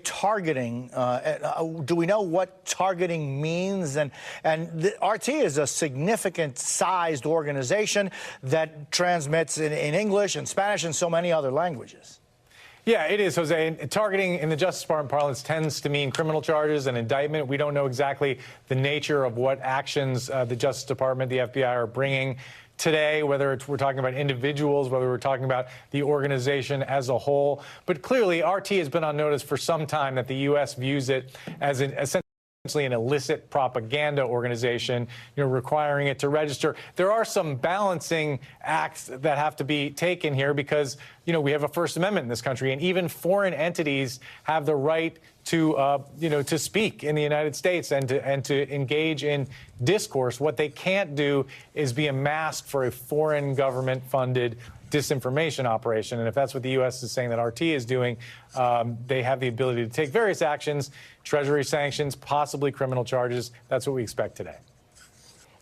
Targeting, do we know what targeting means? And RT is a significant sized organization that transmits in English and Spanish and so many other languages. Yeah, it is, Jose. And targeting in the Justice Department parlance tends to mean criminal charges and indictment. We don't know exactly the nature of what actions the Justice Department, the FBI are bringing today, whether we're talking about individuals, whether we're talking about the organization as a whole. But clearly, RT has been on notice for some time that the U.S. views it as essentially an illicit propaganda organization, requiring it to register. There are some balancing acts that have to be taken here because, we have a First Amendment in this country, and even foreign entities have the right to, to speak in the United States and to engage in discourse. What they can't do is be a mask for a foreign government-funded disinformation operation. And if that's what the U.S. is saying that RT is doing, they have the ability to take various actions, Treasury sanctions, possibly criminal charges. That's what we expect today.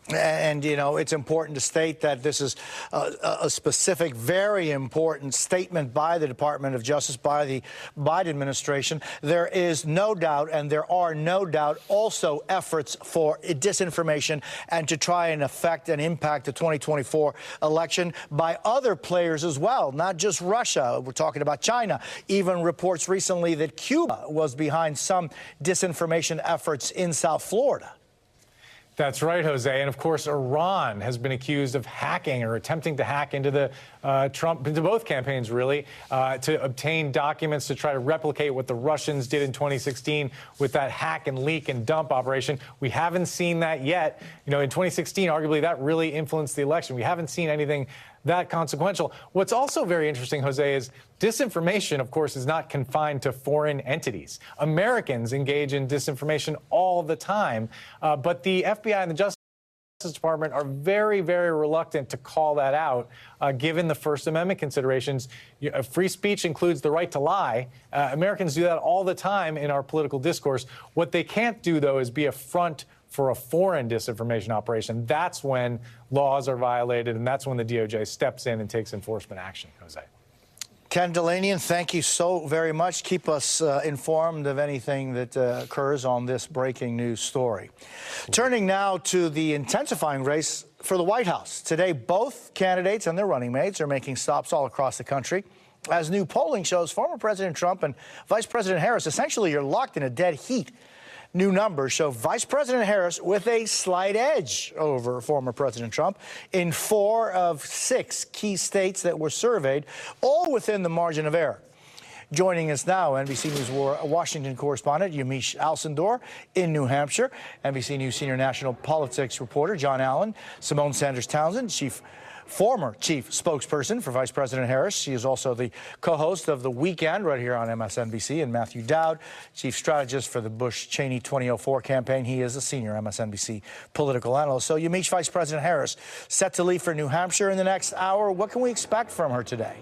And, it's important to state that this is a specific, very important statement by the Department of Justice, by the Biden administration. There is no doubt, and there are no doubt also efforts for disinformation and to try and affect and impact the 2024 election by other players as well, not just Russia. We're talking about China. Even reports recently that Cuba was behind some disinformation efforts in South Florida. That's right, Jose. And of course, Iran has been accused of hacking or attempting to hack into the into both campaigns, really, to obtain documents to try to replicate what the Russians did in 2016 with that hack and leak and dump operation. We haven't seen that yet. In 2016, arguably that really influenced the election. We haven't seen anything that consequential. What's also very interesting, Jose, is disinformation, of course, is not confined to foreign entities. Americans engage in disinformation all the time, but the FBI and the Justice Department are very, very reluctant to call that out, given the First Amendment considerations. Free speech includes the right to lie. Americans do that all the time in our political discourse. What they can't do, though, is be a front for a foreign disinformation operation. That's when laws are violated, and that's when the DOJ steps in and takes enforcement action, Jose. Ken Delanian, thank you so very much. Keep us informed of anything that occurs on this breaking news story. Turning now to the intensifying race for the White House. Today, both candidates and their running mates are making stops all across the country. As new polling shows, former President Trump and Vice President Harris essentially are locked in a dead heat. New numbers show Vice President Harris with a slight edge over former President Trump in 4 of 6 key states that were surveyed, all within the margin of error. Joining us now, NBC News Washington correspondent Yamiche Alcindor in New Hampshire, NBC News senior national politics reporter John Allen, Simone Sanders-Townsend, former chief spokesperson for Vice President Harris. She is also the co-host of The Weekend right here on MSNBC, and Matthew Dowd, chief strategist for the Bush-Cheney 2004 campaign. He is a senior MSNBC political analyst. So Yamiche, Vice President Harris, set to leave for New Hampshire in the next hour. What can we expect from her today?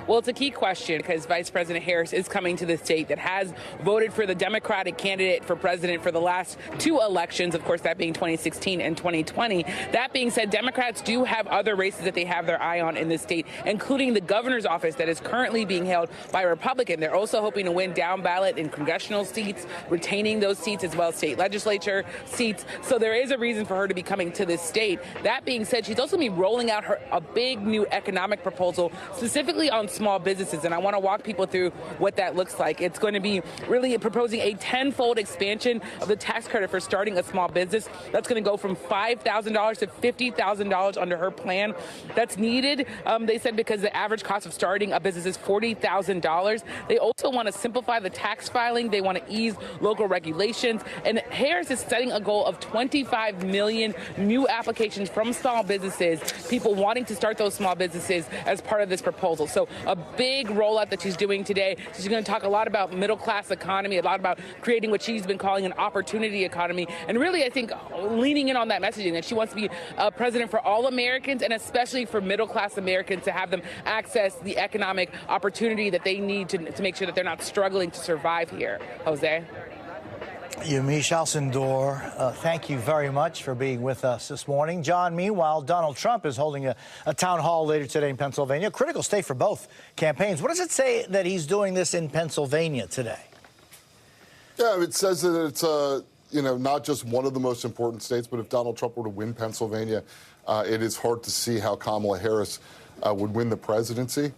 Well, it's a key question because Vice President Harris is coming to the state that has voted for the Democratic candidate for president for the last 2 elections, of course, that being 2016 and 2020. That being said, Democrats do have other races that they have their eye on in the state, including the governor's office that is currently being held by a Republican. They're also hoping to win down ballot in congressional seats, retaining those seats as well as state legislature seats. So there is a reason for her to be coming to this state. That being said, she's also going to be rolling out a big new economic proposal, specifically on small businesses, and I want to walk people through what that looks like. It's going to be really proposing a 10-fold expansion of the tax credit for starting a small business. That's going to go from $5,000 to $50,000 under her plan. That's needed, they said, because the average cost of starting a business is $40,000. They also want to simplify the tax filing. They want to ease local regulations. And Harris is setting a goal of 25 million new applications from small businesses, people wanting to start those small businesses as part of this proposal. So a big rollout that she's doing today. She's going to talk a lot about middle-class economy, a lot about creating what she's been calling an opportunity economy, and really, I think, leaning in on that messaging that she wants to be a president for all Americans, and especially for middle-class Americans, to have them access the economic opportunity that they need to make sure that they're not struggling to survive here. Jose? Yamiche Alcindor, thank you very much for being with us this morning. John, meanwhile, Donald Trump is holding a town hall later today in Pennsylvania, a critical state for both campaigns. What does it say that he's doing this in Pennsylvania today? Yeah, it says that it's not just one of the most important states, but if Donald Trump were to win Pennsylvania, it is hard to see how Kamala Harris would win the presidency.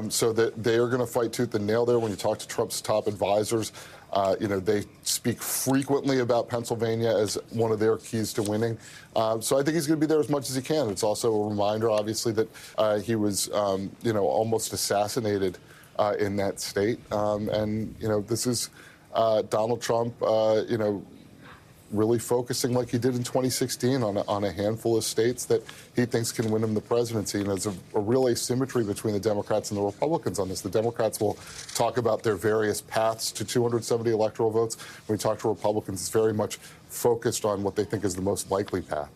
So that they are going to fight tooth and nail there. When you talk to Trump's top advisors, they speak frequently about Pennsylvania as one of their keys to winning. So I think he's going to be there as much as he can. It's also a reminder, obviously, that he was, almost assassinated in that state. This is Donald Trump, really focusing like he did in 2016 on a handful of states that he thinks can win him the presidency. And there's a real asymmetry between the Democrats and the Republicans on this. The Democrats will talk about their various paths to 270 electoral votes. When we talk to Republicans, it's very much focused on what they think is the most likely path.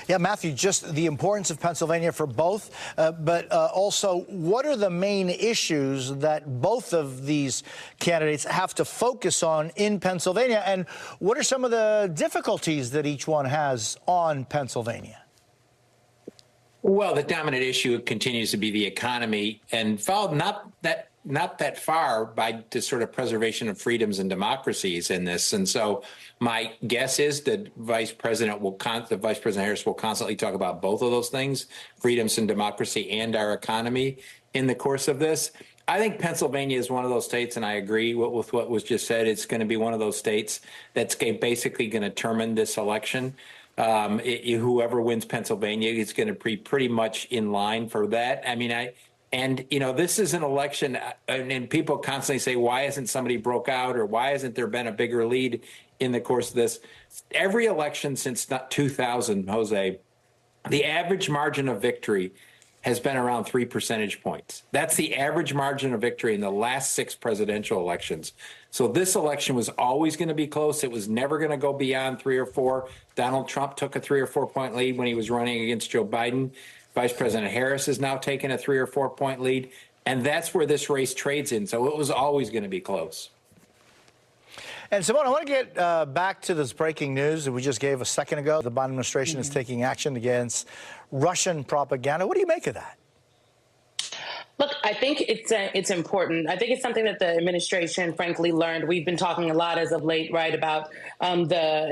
Yeah, Matthew, just the importance of Pennsylvania for both, but also what are the main issues that both of these candidates have to focus on in Pennsylvania, and what are some of the difficulties that each one has on Pennsylvania? Well, the dominant issue continues to be the economy, and followed not that far by the sort of preservation of freedoms and democracies in this. And so my guess is that Vice President Harris will constantly talk about both of those things, freedoms and democracy and our economy, in the course of this. I think Pennsylvania is one of those states, and I agree with what was just said. It's going to be one of those states that's basically going to determine this election. Whoever wins Pennsylvania is going to be pretty much in line for that. This is an election, and people constantly say, why hasn't somebody broke out, or why hasn't there been a bigger lead in the course of this? Every election since 2000, Jose, the average margin of victory has been around 3 percentage points. That's the average margin of victory in the last 6 presidential elections. So this election was always going to be close. It was never going to go beyond 3 or 4. Donald Trump took a 3 or 4 point lead when he was running against Joe Biden. Vice President Harris has now taken a 3 or 4 point lead, and that's where this race trades in. So it was always going to be close. And Simone, I want to get back to this breaking news that we just gave a second ago. The Biden administration is taking action against Russian propaganda. What do you make of that? Look, I think it's important. I think it's something that the administration, frankly, learned. We've been talking a lot as of late, right, about the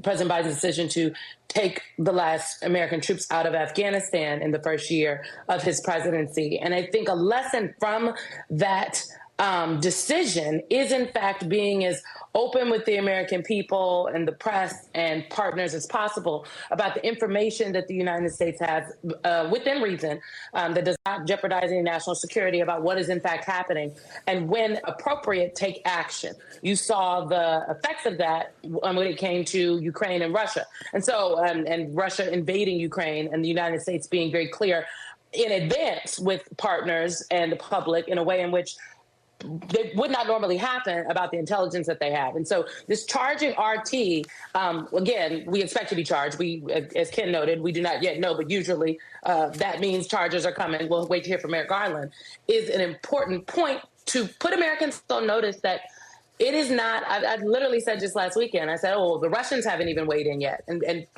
President Biden's decision to take the last American troops out of Afghanistan in the first year of his presidency. And I think a lesson from that decision is, in fact, being as open with the American people and the press and partners as possible about the information that the United States has within reason that does not jeopardize any national security, about what is in fact happening, and when appropriate, take action. You saw the effects of that when it came to Ukraine and Russia. And so, and Russia invading Ukraine, and the United States being very clear in advance with partners and the public in a way in which they would not normally happen about the intelligence that they have. And so this charging RT, again, we expect to be charged. We, as Ken noted, we do not yet know, but usually that means charges are coming. We'll wait to hear from Merrick Garland, is an important point to put Americans on notice that it is not. I literally said just last weekend, I said, oh, the Russians haven't even weighed in yet.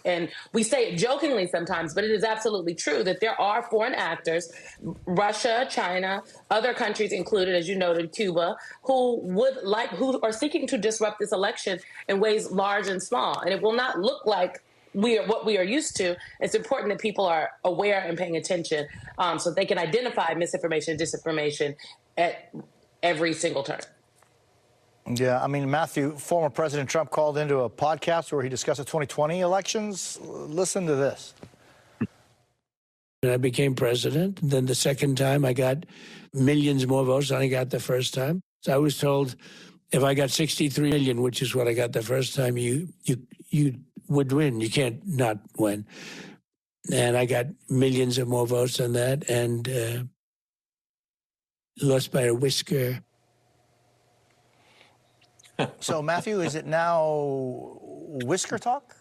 And we say it jokingly sometimes, but it is absolutely true that there are foreign actors, Russia, China, other countries included, as you noted, Cuba, who are seeking to disrupt this election in ways large and small. And it will not look like what we are used to. It's important that people are aware and paying attention so they can identify misinformation and disinformation at every single turn. Yeah, I mean, Matthew, former President Trump called into a podcast where he discussed the 2020 elections. Listen to this. I became president. Then the second time, I got millions more votes than I got the first time. So I was told if I got 63 million, which is what I got the first time, you would win. You can't not win. And I got millions of more votes than that, and lost by a whisker. So, Matthew, is it now whisker talk?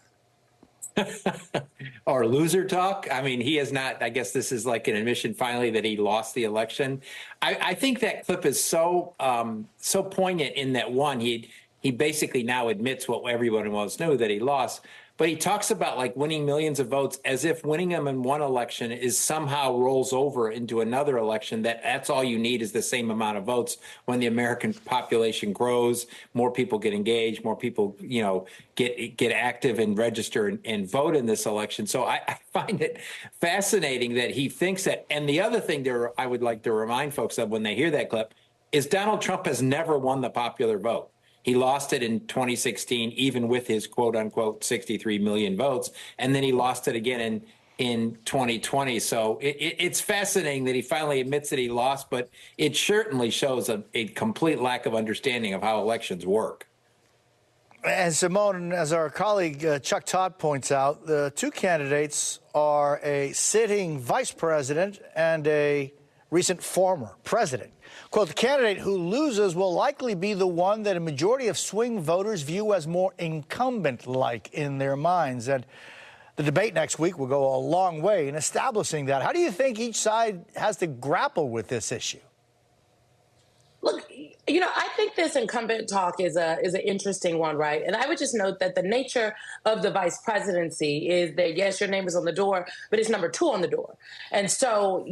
Or loser talk? I mean, he has not. I guess this is like an admission finally that he lost the election. I think that clip is so poignant in that, one, he basically now admits what everyone wants to know, that he lost. But he talks about like winning millions of votes as if winning them in one election is somehow rolls over into another election, that's all you need is the same amount of votes. When the American population grows, more people get engaged, more people, get active and register and vote in this election. So I find it fascinating that he thinks that. And the other thing I would like to remind folks of when they hear that clip is Donald Trump has never won the popular vote. He lost it in 2016, even with his quote unquote 63 million votes. And then he lost it again in 2020. So it's fascinating that he finally admits that he lost, but it certainly shows a complete lack of understanding of how elections work. And Simone, as our colleague Chuck Todd points out, the two candidates are a sitting vice president and a recent former president. Quote, the candidate who loses will likely be the one that a majority of swing voters view as more incumbent-like in their minds. And the debate next week will go a long way in establishing that. How do you think each side has to grapple with this issue? Look, I think this incumbent talk is an interesting one, right? And I would just note that the nature of the vice presidency is that, yes, your name is on the door, but it's number 2 on the door. And so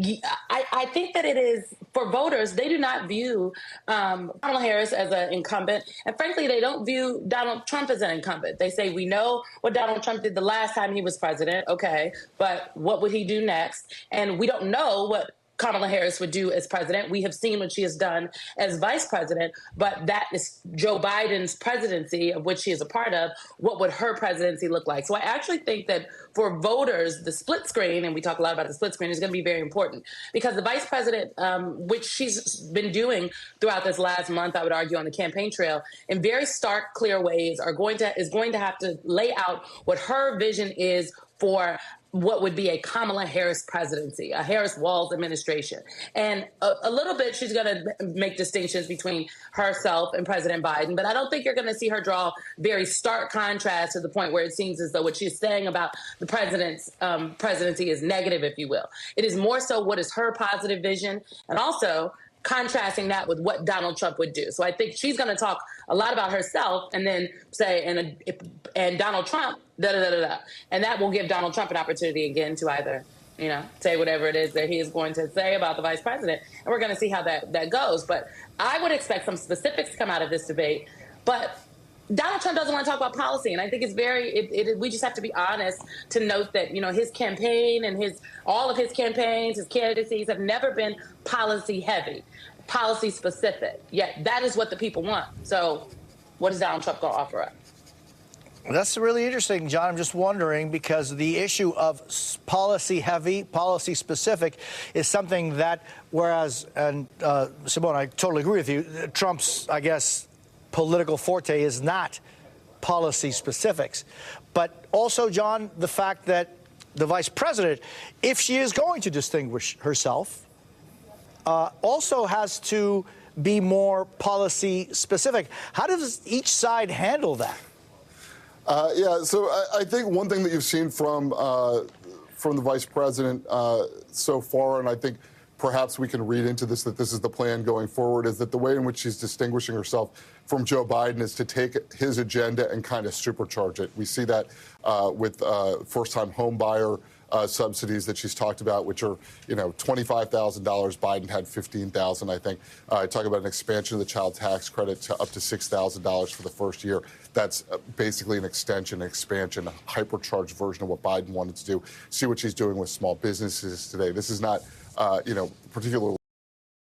I think that it is, for voters, they do not view Kamala Harris as an incumbent. And frankly, they don't view Donald Trump as an incumbent. They say, we know what Donald Trump did the last time he was president. Okay, but what would he do next? And we don't know what Kamala Harris would do as president. We have seen what she has done as vice president, but that is Joe Biden's presidency, of which she is a part of. What would her presidency look like? So I actually think that for voters, the split screen, and we talk a lot about the split screen, is going to be very important because the vice president, which she's been doing throughout this last month, I would argue, on the campaign trail, in very stark, clear ways, is going to have to lay out what her vision is for what would be a Kamala Harris presidency, a Harris-Walz administration. And a little bit, she's going to make distinctions between herself and President Biden, but I don't think you're going to see her draw very stark contrast to the point where it seems as though what she's saying about the president's presidency is negative, if you will. It is more so what is her positive vision, and also contrasting that with what Donald Trump would do. So I think she's going to talk a lot about herself and then say, and Donald Trump, da-da-da-da-da. And that will give Donald Trump an opportunity again to either, say whatever it is that he is going to say about the vice president. And we're going to see how that goes. But I would expect some specifics to come out of this debate. But Donald Trump doesn't want to talk about policy, and I think it's we just have to be honest to note that his campaign and all of his campaigns, his candidacies have never been policy heavy, policy specific. Yet that is what the people want. So, what is Donald Trump going to offer up? That's really interesting, John. I'm just wondering because the issue of policy heavy, policy specific is something that, whereas, and Simone, I totally agree with you, Trump's, I guess, political forte is not policy specifics. But also, John, the fact that the vice president, if she is going to distinguish herself, also has to be more policy specific. How does each side handle that? So I think one thing that you've seen from the vice president so far, and I think perhaps we can read into this that this is the plan going forward, is that the way in which she's distinguishing herself from Joe Biden is to take his agenda and kind of supercharge it. We see that with first-time home buyer subsidies that she's talked about, which are, $25,000. Biden had $15,000, I think. Talk about an expansion of the child tax credit to up to $6,000 for the first year. That's basically an extension, an expansion, a hypercharged version of what Biden wanted to do. See what she's doing with small businesses today. This is not, particularly